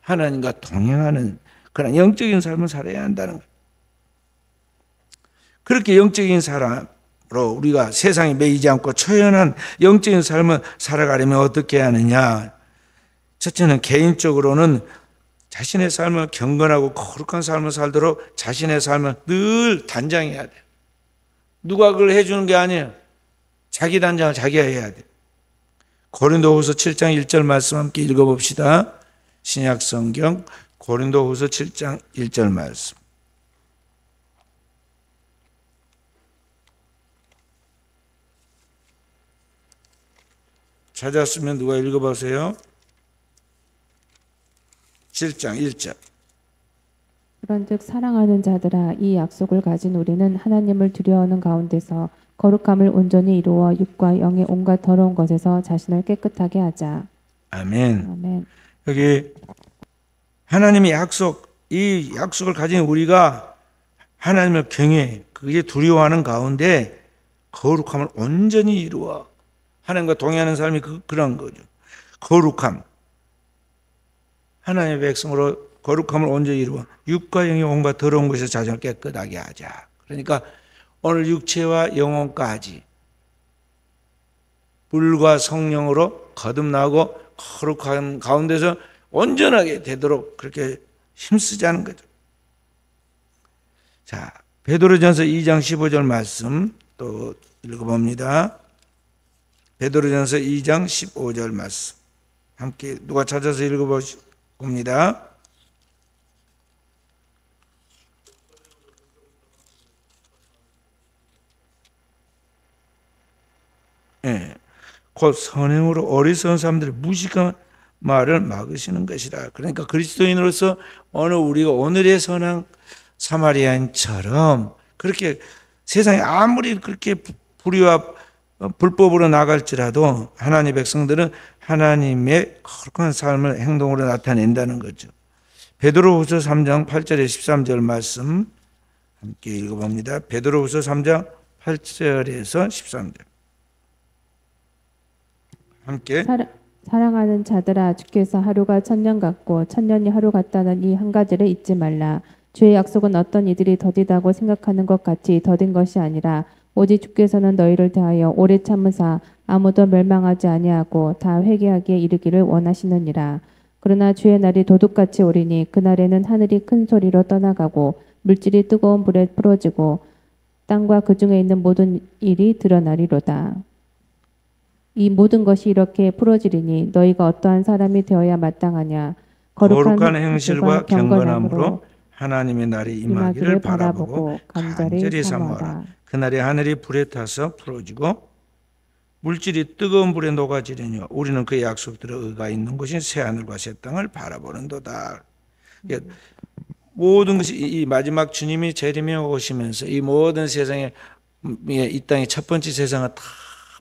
하나님과 동행하는 그런 영적인 삶을 살아야 한다는 거예요. 그렇게 영적인 사람으로 우리가 세상에 매이지 않고 초연한 영적인 삶을 살아가려면 어떻게 하느냐? 첫째는 개인적으로는 자신의 삶을 경건하고 거룩한 삶을 살도록 자신의 삶을 늘 단장해야 돼요. 누가 그걸 해주는 게 아니에요. 자기 단장을 자기가 해야 돼요. 고린도후서 7장 1절 말씀 함께 읽어봅시다. 신약 성경 고린도후서 7장 1절 말씀. 찾았으면 누가 읽어보세요. 7장 1절. 그런즉 사랑하는 자들아, 이 약속을 가진 우리는 하나님을 두려워하는 가운데서 거룩함을 온전히 이루어 육과 영의 온갖 더러운 것에서 자신을 깨끗하게 하자. 아멘. 아멘. 여기 하나님의 약속, 이 약속을 가진 우리가 하나님을 경외, 그게 두려워하는 가운데 거룩함을 온전히 이루어 하나님과 동행하는 삶이 그런 거죠. 거룩함. 하나님의 백성으로 거룩함을 온전히 이루어 육과 영의 온갖 더러운 것에서 자신을 깨끗하게 하자. 그러니까 오늘 육체와 영혼까지 불과 성령으로 거듭나고 거룩한 가운데서 온전하게 되도록 그렇게 힘쓰자는 거죠. 자, 베드로전서 2장 15절 말씀 또 읽어봅니다. 베드로전서 2장 15절 말씀. 함께 누가 찾아서 읽어봅니다. 예, 곧 선행으로 어리석은 사람들의 무식한 말을 막으시는 것이라. 그러니까 그리스도인으로서 어느 우리가 오늘의 선한 사마리아인처럼 그렇게 세상에 아무리 그렇게 불의와 불법으로 나갈지라도 하나님의 백성들은 하나님의 거룩한 삶을 행동으로 나타낸다는 거죠. 베드로후서 3장 8절에 13절 말씀 함께 읽어봅니다. 베드로후서 3장 8절에서 13절 함께. 사랑하는 자들아, 주께서 하루가 천년 같고 천년이 하루 같다는 이 한 가지를 잊지 말라. 주의 약속은 어떤 이들이 더디다고 생각하는 것 같이 더딘 것이 아니라 오직 주께서는 너희를 대하여 오래 참으사 아무도 멸망하지 아니하고 다 회개하기에 이르기를 원하시느니라. 그러나 주의 날이 도둑같이 오리니 그날에는 하늘이 큰 소리로 떠나가고 물질이 뜨거운 불에 풀어지고 땅과 그 중에 있는 모든 일이 드러나리로다. 이 모든 것이 이렇게 풀어지리니 너희가 어떠한 사람이 되어야 마땅하냐. 거룩한 행실과 경건함으로 하나님의 날이 임하기를 바라보고 간절히 사모하라. 그날에 하늘이 불에 타서 풀어지고 물질이 뜨거운 불에 녹아지려니 우리는 그의 약속대로 의가 있는 곳인 새하늘과 새 땅을 바라보는도다. 모든 것이 이 마지막 주님이 재림해 오시면서 이 모든 세상에 이 땅의 첫 번째 세상은 다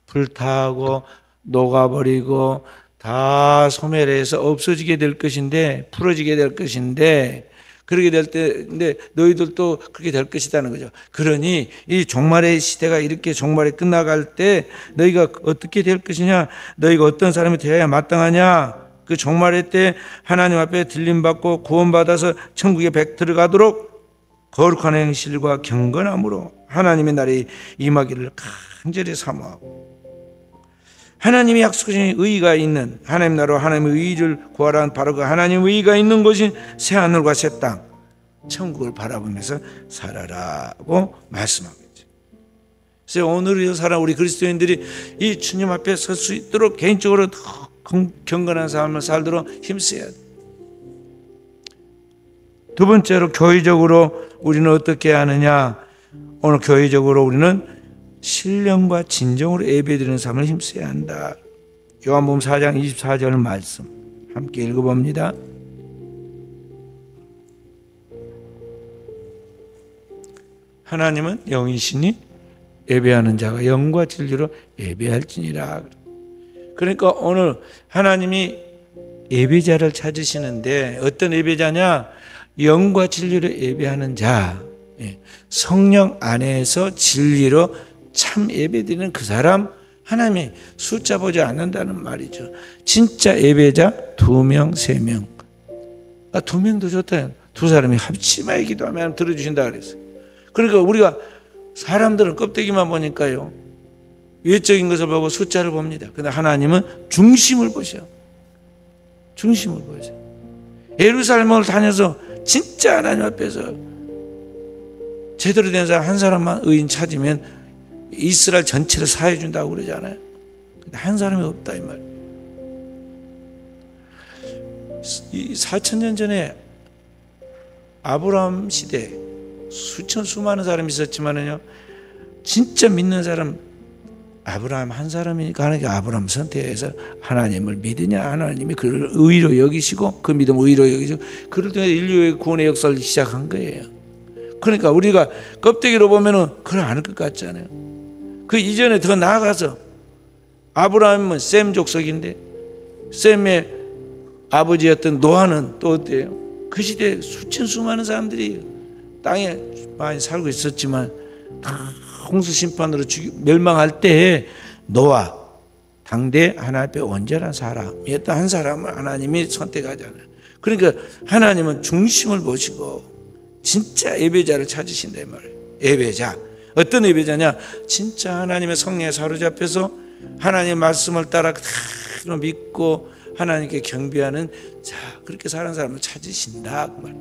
불타고 녹아버리고 다 소멸해서 없어지게 될 것인데, 풀어지게 될 것인데, 그렇게 될 때인데 너희들도 그렇게 될 것이라는 거죠. 그러니 이 종말의 시대가 이렇게 종말이 끝나갈 때 너희가 어떻게 될 것이냐, 너희가 어떤 사람이 되어야 마땅하냐, 그 종말의 때 하나님 앞에 들림받고 구원받아서 천국에 들어가도록 거룩한 행실과 경건함으로 하나님의 날이 임하기를 간절히 사모하고, 하나님이 약속하신 의의가 있는, 하나님 나라로 하나님의 의의를 구하라는 바로 그 하나님의 의의가 있는 곳인 새하늘과 새 땅, 천국을 바라보면서 살아라고 말씀합니다. 그래서 오늘 살아 우리 그리스도인들이 이 주님 앞에 설 수 있도록 개인적으로 더 경건한 삶을 살도록 힘써야 돼. 두 번째로 교회적으로 우리는 어떻게 하느냐. 오늘 교회적으로 우리는 신령과 진정으로 예배드리는 삶을 힘써야 한다. 요한복음 4장 24절 말씀 함께 읽어봅니다. 하나님은 영이시니 예배하는 자가 영과 진리로 예배할지니라. 그러니까 오늘 하나님이 예배자를 찾으시는데 어떤 예배자냐? 영과 진리로 예배하는 자, 성령 안에서 진리로 참 예배드리는 그 사람, 하나님이 숫자 보지 않는다는 말이죠. 진짜 예배자 2명, 3명. 2명도 좋다. 두 사람이 합심하여 기도하면 들어주신다 그랬어요. 그러니까 우리가 사람들은 껍데기만 보니까요, 외적인 것을 보고 숫자를 봅니다. 그런데 하나님은 중심을 보셔. 중심을 보셔. 예루살렘을 다녀서 진짜 하나님 앞에서 제대로 된 사람 한 사람만 의인 찾으면 이스라엘 전체를 사해 준다고 그러잖아요. 근데 한 사람이 없다 이 말. 4,000년 전에 아브라함 시대 수많은 사람이 있었지만은요, 진짜 믿는 사람 아브라함 한 사람이니까 하나님께 아브라함 선택해서 하나님을 믿으냐, 하나님이 그를 의로 여기시고 그 믿음을 의로 여기시고 그를 통해 인류의 구원의 역사를 시작한 거예요. 그러니까 우리가 껍데기로 보면은 그걸 아는 것 같잖아요. 그 이전에 더 나아가서 아브라함은 셈 족속인데 셈의 아버지였던 노아는 또 어때요? 그 시대에 수많은 사람들이 땅에 많이 살고 있었지만 다 홍수 심판으로 멸망할 때에 노아, 당대 하나님 앞에 온전한 사람이었던 한 사람을 하나님이 선택하잖아요. 그러니까 하나님은 중심을 보시고 진짜 예배자를 찾으신다 이 말이에요. 예배자. 어떤 예배자냐? 진짜 하나님의 성령에 사로잡혀서 하나님의 말씀을 따라 그대로 믿고 하나님께 경배하는, 자, 그렇게 사는 사람을 찾으신다 그 말.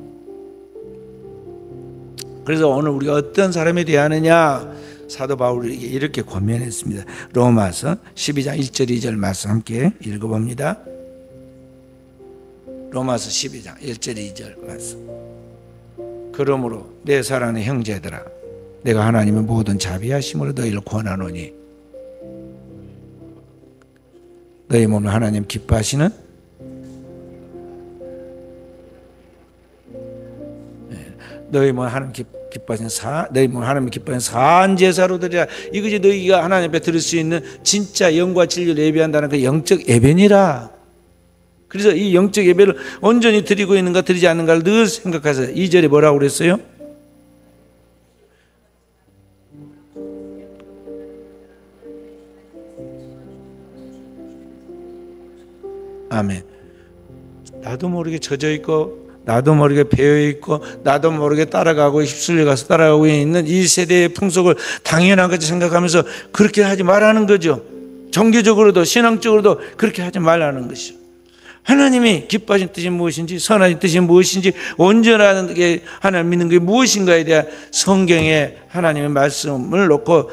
그래서 오늘 우리가 어떤 사람에 대하느냐, 사도 바울이 이렇게 권면했습니다. 로마서 12장 1절 2절 말씀 함께 읽어봅니다. 로마서 12장 1절 2절 말씀. 그러므로 내 사랑하는 형제들아, 내가 하나님의 모든 자비하심으로 너희를 권하노니 너희 몸을 하나님 기뻐하시는 너희 몸을 하나님 기뻐하시는 너희 몸을 하나님 기뻐하시는 산 제사로 드리라. 이것이 너희가 하나님 앞에 드릴 수 있는 진짜 영과 진리를 예배한다는 그 영적 예배니라. 그래서 이 영적 예배를 온전히 드리고 있는가 드리지 않는가를 늘 생각하세요. 2절에 뭐라고 그랬어요? 아멘. 나도 모르게 젖어 있고 나도 모르게 배어 있고 나도 모르게 따라가고 휩쓸려가서 따라가고 있는 이 세대의 풍속을 당연한 것이 생각하면서 그렇게 하지 말라는 거죠. 종교적으로도 신앙적으로도 그렇게 하지 말라는 것이죠. 하나님이 기뻐하신 뜻이 무엇인지, 선하신 뜻이 무엇인지, 온전하게 하나님 믿는 게 무엇인가에 대한 성경에 하나님의 말씀을 놓고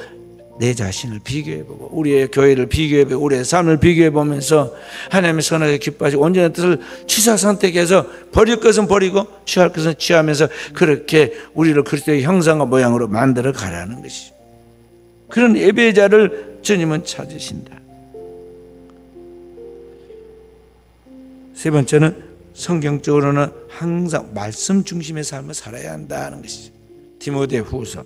내 자신을 비교해보고 우리의 교회를 비교해보고 우리의 삶을 비교해보면서 하나님의 선하게 기뻐하시고 온전한 뜻을 취사 선택해서 버릴 것은 버리고 취할 것은 취하면서 그렇게 우리를 그리스도의 형상과 모양으로 만들어 가라는 것이죠. 그런 예배자를 주님은 찾으신다. 세 번째는 성경적으로는 항상 말씀 중심의 삶을 살아야 한다는 것이죠. 디모데후서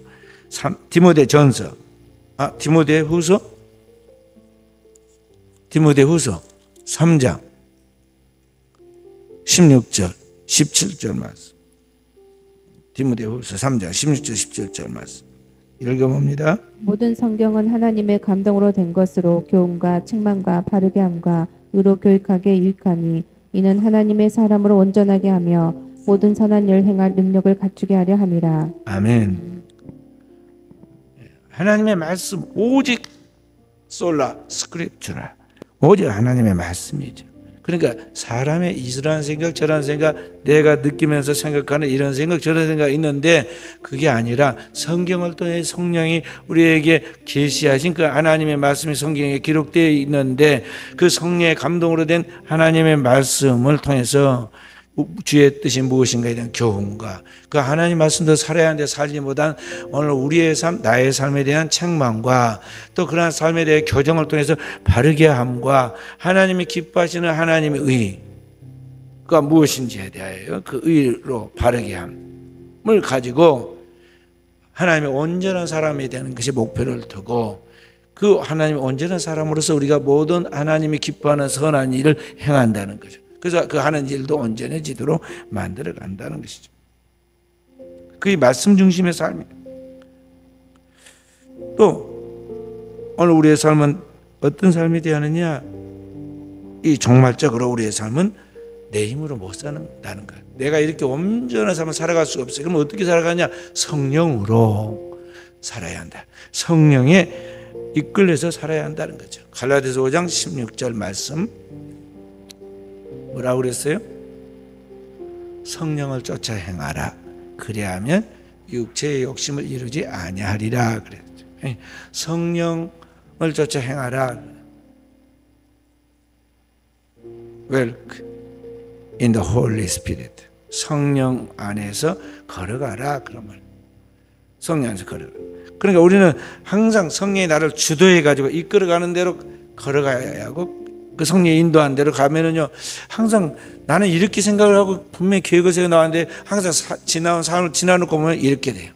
3장 16절 17절 말씀. 디모데후서 3장 16절 17절 말씀 읽어봅니다. 모든 성경은 하나님의 감동으로 된 것으로 교훈과 책망과 바르게 함과 의로 교육하게 유익하니 이는 하나님의 사람으로 온전하게 하며 모든 선한 일 행할 능력을 갖추게 하려 함이라. 아멘. 하나님의 말씀 오직 솔라 스크립처라, 오직 하나님의 말씀이죠. 그러니까 사람의 이런 생각 저런 생각, 내가 느끼면서 생각하는 이런 생각 저런 생각 있는데 그게 아니라 성경을 통해 성령이 우리에게 계시하신 그 하나님의 말씀이 성경에 기록되어 있는데 그 성령의 감동으로 된 하나님의 말씀을 통해서 주의 뜻이 무엇인가에 대한 교훈과 그 하나님 말씀도 살아야 하는데 살기보다는 오늘 우리의 삶, 나의 삶에 대한 책망과 또 그러한 삶에 대한 교정을 통해서 바르게 함과 하나님이 기뻐하시는 하나님의 의가 무엇인지에 대하여 그 의로 바르게 함을 가지고 하나님의 온전한 사람이 되는 것이 목표를 두고 그 하나님의 온전한 사람으로서 우리가 모든 하나님이 기뻐하는 선한 일을 행한다는 거죠. 그래서 그 하는 일도 온전해지도록 만들어 간다는 것이죠. 그게 말씀 중심의 삶이에요. 또 오늘 우리의 삶은 어떤 삶이 되어야 하느냐? 이 종말적으로 우리의 삶은 내 힘으로 못 산다는 거예요. 내가 이렇게 온전한 삶을 살아갈 수가 없어요. 그럼 어떻게 살아가냐? 성령으로 살아야 한다. 성령에 이끌려서 살아야 한다는 거죠. 갈라디아서 5장 16절 말씀 뭐라고 그랬어요? 성령을 쫓아 행하라. 그래야면 육체의 욕심을 이루지 아니하리라 그랬죠. 성령을 쫓아 행하라. Walk in the Holy Spirit. 성령 안에서 걸어가라 그런 말. 성령 안에서 걸어가. 그러니까 우리는 항상 성령이 나를 주도해 가지고 이끌어가는 대로 걸어가야 하고 그 성령이 인도한 대로 가면은요, 항상 나는 이렇게 생각을 하고 분명히 계획을 세워 나왔는데 항상 지나온 삶을 지나놓고 보면 이렇게 돼요.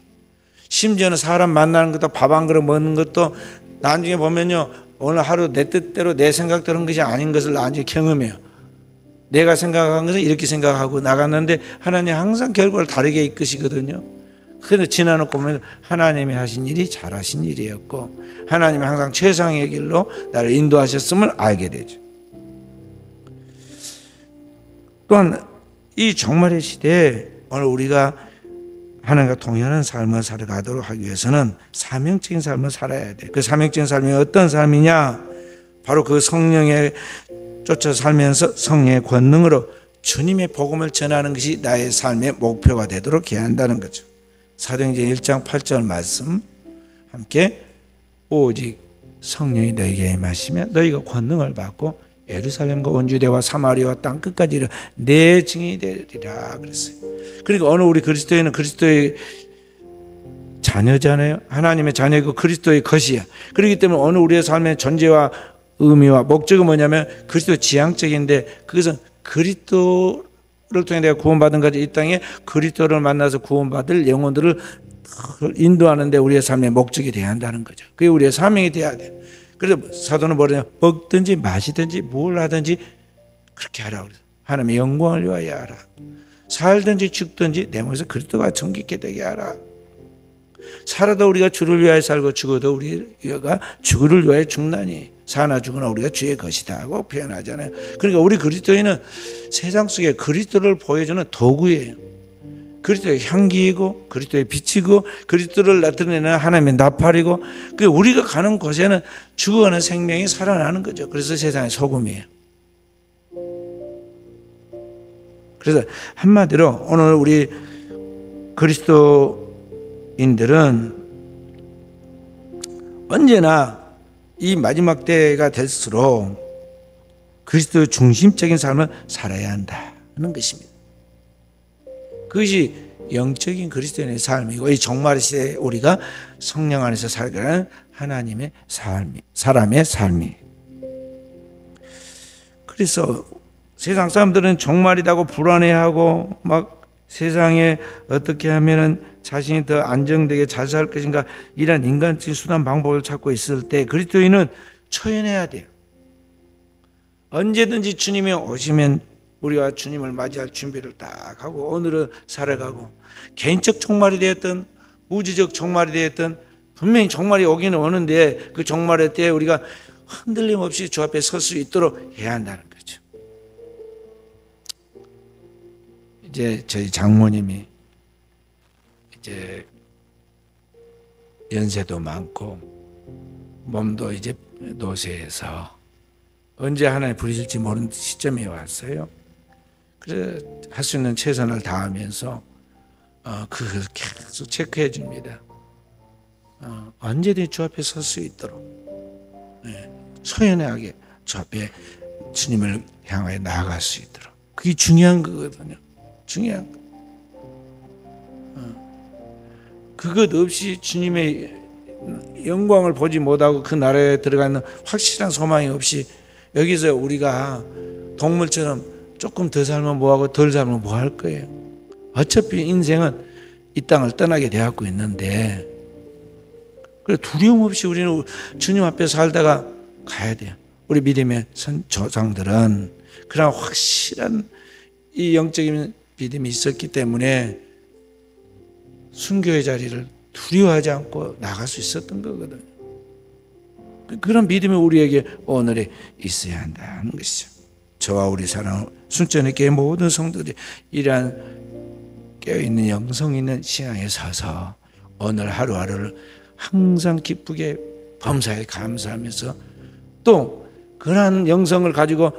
심지어는 사람 만나는 것도 밥 한 그릇 먹는 것도 나중에 보면요, 오늘 하루 내 뜻대로 내 생각대로 한 것이 아닌 것을 나중에 경험해요. 내가 생각한 것은 이렇게 생각하고 나갔는데 하나님 항상 결과를 다르게 이끄시거든요. 그런데 지나놓고 보면 하나님이 하신 일이 잘하신 일이었고 하나님이 항상 최상의 길로 나를 인도하셨음을 알게 되죠. 또한 이 종말의 시대에 오늘 우리가 하나님과 동행하는 삶을 살아가도록 하기 위해서는 사명적인 삶을 살아야 돼. 그 사명적인 삶이 어떤 삶이냐? 바로 그 성령에 쫓아 살면서 성령의 권능으로 주님의 복음을 전하는 것이 나의 삶의 목표가 되도록 해야 한다는 거죠. 사도행전 1장 8절 말씀 함께 오직 성령이 너희에게 임하시면 너희가 권능을 받고 예루살렘과 온 유대와 사마리아와 땅 끝까지 내 증인이 되리라 그랬어요. 그러니까 어느 우리 그리스도인은 그리스도의 자녀잖아요. 하나님의 자녀이고 그리스도의 것이야. 그렇기 때문에 어느 우리의 삶의 존재와 의미와 목적은 뭐냐면 그리스도 지향적인데, 그것은 그리스도를 통해 내가 구원받은 것이 이 땅에 그리스도를 만나서 구원받을 영혼들을 인도하는 데 우리의 삶의 목적이 되어야 한다는 거죠. 그게 우리의 사명이 되어야 돼요. 그래서 사도는 뭐냐면 먹든지 마시든지 뭘 하든지 그렇게 하라고 그래요. 하나님의 영광을 위하여 하라. 살든지 죽든지 내 몸에서 그리스도가 정직게 되게 하라. 살아도 우리가 주를 위하여 살고 죽어도 우리가 주를 위하여 죽나니 사나 죽으나 우리가 주의 것이다 하고 표현하잖아요. 그러니까 우리 그리스도인은 세상 속에 그리스도를 보여주는 도구예요. 그리스도의 향기이고 그리스도의 빛이고 그리스도를 나타내는 하나님의 나팔이고, 그 우리가 가는 곳에는 죽어가는 생명이 살아나는 거죠. 그래서 세상의 소금이에요. 그래서 한마디로 오늘 우리 그리스도인들은 언제나 이 마지막 때가 될수록 그리스도 중심적인 삶을 살아야 한다는 것입니다. 그것이 영적인 그리스도인의 삶이고, 이 종말 시대에 우리가 성령 안에서 살아가는 하나님의 사람의 삶이. 그래서 세상 사람들은 종말이라고 불안해하고 막 세상에 어떻게 하면은 자신이 더 안정되게 잘 살 것인가 이런 인간적인 수단 방법을 찾고 있을 때 그리스도인은 초연해야 돼요. 언제든지 주님이 오시면 우리가 주님을 맞이할 준비를 딱 하고 오늘은 살아가고, 개인적 종말이 되었든 우주적 종말이 되었든 분명히 종말이 오기는 오는데 그 종말의 때에 우리가 흔들림 없이 주 앞에 설 수 있도록 해야 한다는 거죠. 이제 저희 장모님이 이제 연세도 많고 몸도 이제 노쇠해서 언제 하나님 부르실지 모르는 시점에 왔어요. 그래서 할 수 있는 최선을 다하면서 그걸 계속 체크해 줍니다. 언제든지 주 앞에 설 수 있도록 소연하게 주 앞에 주님을 향하여 나아갈 수 있도록. 그게 중요한 거거든요. 중요한 거. 그것 없이 주님의 영광을 보지 못하고 그 나라에 들어가는 확실한 소망이 없이 여기서 우리가 동물처럼 조금 더 살면 뭐하고 덜 살면 뭐 할 거예요. 어차피 인생은 이 땅을 떠나게 되었고 있는데, 그래 두려움 없이 우리는 주님 앞에 살다가 가야 돼요. 우리 믿음의 조상들은 그런 확실한 이 영적인 믿음이 있었기 때문에 순교의 자리를 두려워하지 않고 나갈 수 있었던 거거든요. 그런 믿음이 우리에게 오늘에 있어야 한다는 것이죠. 저와 우리 사랑 순전히 교회 모든 성도들이 이러한 깨어있는 영성 있는 신앙에 서서 오늘 하루하루를 항상 기쁘게 범사에 감사하면서 또 그러한 영성을 가지고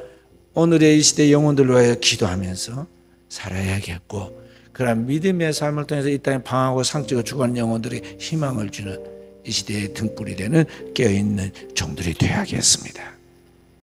오늘의 이 시대 영혼들을 위하여 기도하면서 살아야겠고, 그런 믿음의 삶을 통해서 이 땅에 방황하고 상처가 죽어가는 영혼들에게 희망을 주는 이 시대의 등불이 되는 깨어있는 종들이 되어야겠습니다.